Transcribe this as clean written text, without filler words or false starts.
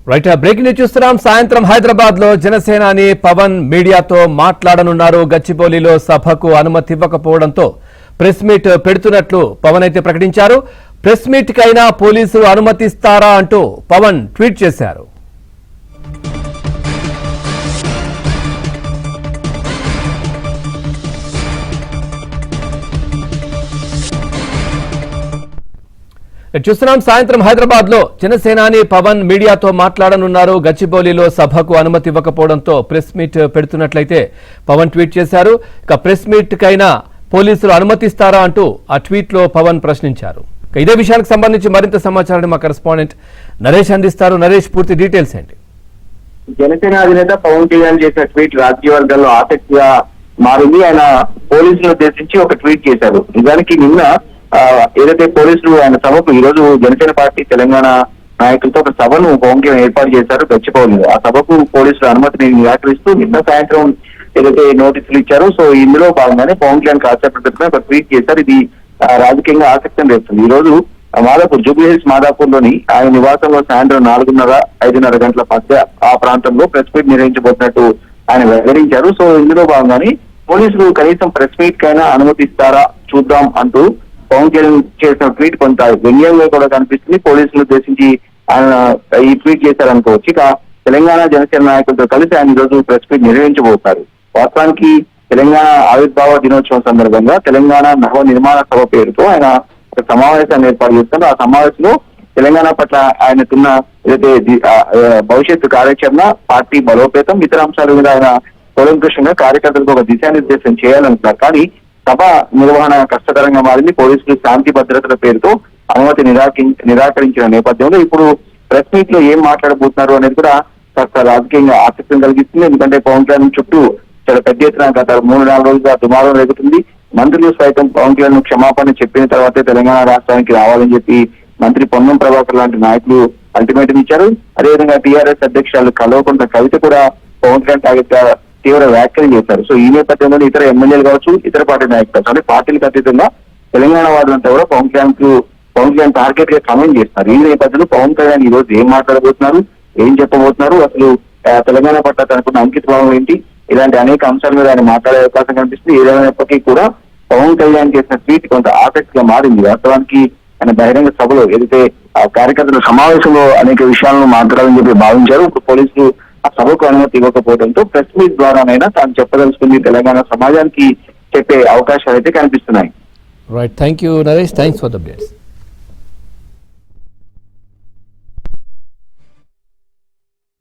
Right, breaking news చూస్తున్నాం. సాయంత్రం హైదరాబాద్ లో జనసేనాని పవన్ మీడియాతో మాట్లాడనున్నారు. గచ్చిబౌలిలో సభకు అనుమతి ఇవ్వకపోవడంతో ప్రెస్ మీట్ పెడుతున్నట్లు పవన్ అయితే ప్రకటించారు. ప్రెస్ మీట్ కైనా పోలీసులు అనుమతిస్తారా అంటూ పవన్ ట్వీట్ చేశారు. చూస్తున్నాం. సాయంత్రం హైదరాబాద్ లో జనసేనాని పవన్ మీడియాతో మాట్లాడనున్నారు. గచ్చిబౌలిలో సభకు అనుమతి ఇవ్వకపోవడంతో ప్రెస్ మీట్ పెడుతున్నట్లయితే పవన్ ట్వీట్ చేశారు. ఇక ప్రెస్ మీట్ కైనా పోలీసులు అనుమతిస్తారా అంటూ ఆ ట్వీట్ లో పవన్ ప్రశ్నించారు. ఇదే విషయానికి సంబంధించి మరింత సమాచారాన్ని మా కరెస్పాండెంట్ నరేష్ అందిస్తారు. నరేష్, పూర్తి డీటెయిల్స్ ఏంటి? జనసేన అధినేత పవన్ కళ్యాణ్ చేసిన ట్వీట్ రాజకీయ వర్గాల్లో ఆసక్తిగా మారింది. ఆయన పోలీసులను ఉద్దేశించి ఒక ట్వీట్ చేశారు. నిజానికి నిన్న ఏదైతే పోలీసులు ఆయన సభకు ఈ రోజు జనసేన పార్టీ తెలంగాణ నాయకులతో ఒక సభను పవన్ కళ్యాణ్ ఏర్పాటు చేశారు గచ్చిబౌలిలో. ఆ సభకు పోలీసులు అనుమతిని నిరాకరిస్తూ నిన్న సాయంత్రం ఏదైతే నోటీసులు ఇచ్చారో సో ఇందులో భాగంగానే పవన్ కళ్యాణ్ కాసేపటి ఒక ట్వీట్ చేశారు. ఇది రాజకీయంగా ఆసక్తిని రేపుతుంది. ఈ రోజు మాదాపూర్ జూబ్లీహిల్స్ మాదాపూర్ లోని ఆయన నివాసంలో సాయంత్రం 4:30-5:30 గంటల మధ్య ఆ ప్రాంతంలో ప్రెస్ మీట్ నిర్వహించబోతున్నట్టు ఆయన వెల్లడించారు. సో ఇందులో భాగంగానే పోలీసులు కనీసం ప్రెస్ మీట్ కైనా అనుమతిస్తారా చూద్దాం అంటూ పవన్ కళ్యాణ్ చేసిన ట్వీట్ కొంత వ్యంగ్యంగా కూడా కనిపిస్తుంది. పోలీసులు ఉద్దేశించి ఆయన ఈ ట్వీట్ చేశారనుకోవచ్చు. ఇక తెలంగాణ జనసేన నాయకులతో కలిసి ఆయన ఈ రోజు ప్రెస్ మీట్ నిర్వహించబోతున్నారు. వాస్తవానికి తెలంగాణ ఆవిర్భావ దినోత్సవం సందర్భంగా తెలంగాణ నవ నిర్మాణ సభ పేరుతో ఆయన ఒక సమావేశాన్ని ఏర్పాటు చేస్తారు. ఆ సమావేశంలో తెలంగాణ పట్ల ఆయనకున్న ఏదైతే భవిష్యత్తు కార్యాచరణ, పార్టీ బలోపేతం, ఇతర అంశాల మీద ఆయన కూలంకషంగా కార్యకర్తలకు ఒక దిశానిర్దేశం చేయాలనుకున్నారు. కానీ సభ నిర్వహణ కష్టతరంగా మారింది. పోలీసులు శాంతి భద్రతల పేరుతో అనుమతి నిరాకరించిన నేపథ్యంలో ఇప్పుడు ప్రెస్ మీట్ లో ఏం మాట్లాడబోతున్నారు అనేది కూడా కాస్త రాజకీయంగా ఆసక్తిని కలిగిస్తుంది. ఎందుకంటే పవన్ కళ్యాణ్ చుట్టూ చాలా పెద్ద ఎత్తున గత 3-4 రోజులుగా దుమారం రేగుతుంది. మంత్రులు సైతం పవన్ కళ్యాణ్ క్షమాపణ చెప్పిన తర్వాతే తెలంగాణ రాష్ట్రానికి రావాలని చెప్పి మంత్రి పొన్నం ప్రభాకర్ లాంటి నాయకులు అల్టిమేటం ఇచ్చారు. అదేవిధంగా టీఆర్ఎస్ అధ్యక్షురాలు కల్వకుంట్ల కవిత కూడా పవన్ కళ్యాణ్ తీవ్ర వ్యాఖ్యలు చేశారు. సో ఈ నేపథ్యంలో ఇతర ఎమ్మెల్యేలు కావచ్చు, ఇతర పార్టీ నాయకులు కావచ్చు, అంటే పార్టీలకు అతీతంగా తెలంగాణ వాదులంతా కూడా పవన్ కళ్యాణ్ టార్గెట్ గా కమెంట్ చేస్తున్నారు. ఈ నేపథ్యంలో పవన్ కళ్యాణ్ ఈ రోజు ఏం మాట్లాడబోతున్నారు, ఏం చెప్పబోతున్నారు, అసలు తెలంగాణ పట్ల తనకున్న అంకిత భావం ఏంటి, ఇలాంటి అనేక అంశాల మీద ఆయన మాట్లాడే అవకాశం కనిపిస్తుంది. ఏదైనప్పటికీ కూడా పవన్ కళ్యాణ్ చేసిన ట్వీట్ కొంత ఆసక్తిగా మారింది. వాస్తవానికి ఆయన బహిరంగ సభలో ఏదైతే ఆ కార్యకర్తల సమావేశంలో అనేక విషయాలను మాట్లాడాలని చెప్పి భావించారు. ఇప్పుడు పోలీసులు ఆ సభకు అనుమతి ఇవ్వకపోవడంతో ప్రెస్ మీట్ ద్వారానైనా తాను చెప్పదలుచుకుంది తెలంగాణ సమాజానికి చెప్పే అవకాశాలు అయితే కనిపిస్తున్నాయి. Right, thank you Naresh, thanks for the updates.